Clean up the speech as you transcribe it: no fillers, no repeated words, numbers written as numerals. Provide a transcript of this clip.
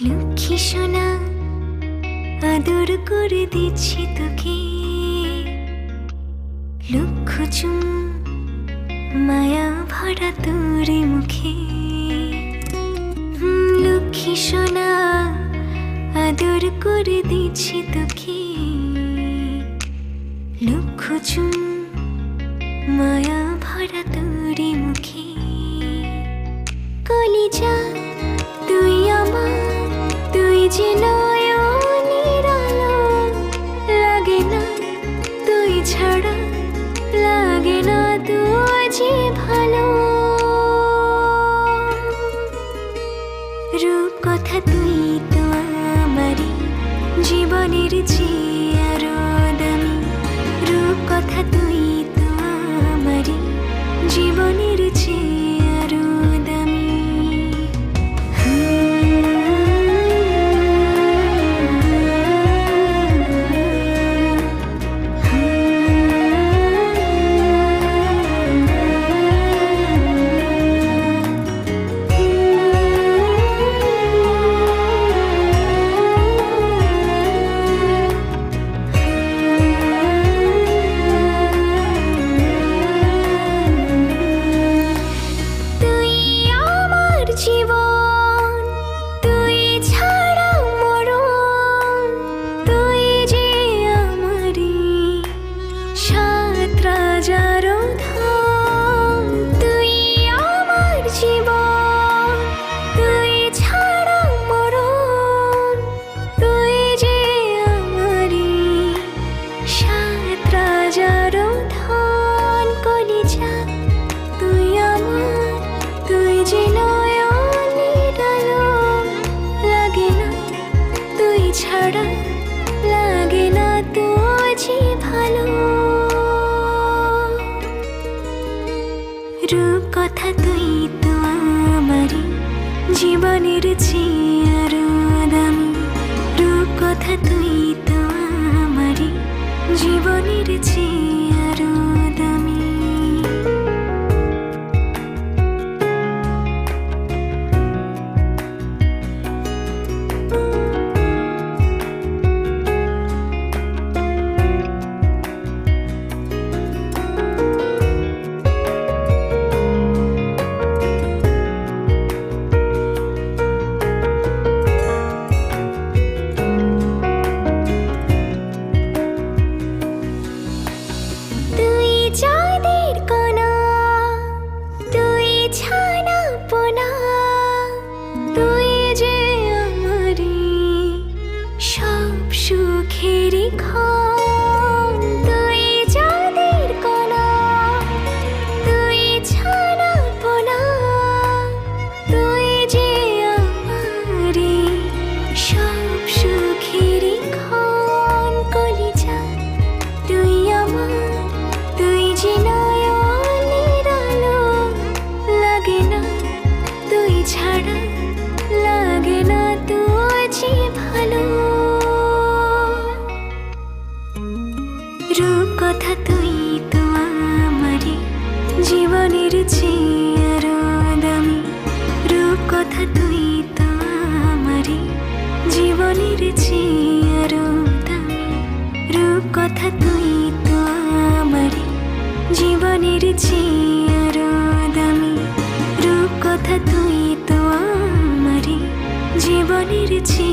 লক্ষ্মী সোনা আদর করে দিচ্ছি তোকে, লক্ষ চুম মায়া ভরা তোর মুখে। লক্ষ্মী সোনা আদর করে দিচ্ছি তোকে, লক্ষ চুম মায়া ভরা তোর মুখে। কলিজা তুই আমার, তুই যে নয়নের আলো, লাগে না তুই ছাড়া, লাগে না তুই যে ভালো। রূপ কথা তুই তো আমারই জীবনের চেয়ে আরো দামি, রূপ কথা তুই তো আমারই জীবনের চেয়ে আরো দামি। লাগে না তুই যে ভালো। রূপ কথা তুই তো আমারই জীবনের চেয়ে আরো দামি, রূপ কথা তুই তো আমারই জীবনের চেয়ে আরো দামি। সুখেরি ক্ষণ তুই যাদের কণা, তুই ছানা পোনা, তুই যে আমারি সব সুখেরি ক্ষণ। কলিজা তুই আমার, তুই যে নয়নের আলো, লাগে না তুই ছাড়া, লাগে না তুই যে ভালো। রূপ কথা তুই তো আমারই জীবনের চেয়ে আরো দামি, রূপ কথা তুই তো আমারই জীবনের চেয়ে আরো দামি, রূপ কথা তুই তো আমারই জীবনের চেয়ে আরো দামি, রূপ কথা তুই তো আমারই জীবনের চেয়ে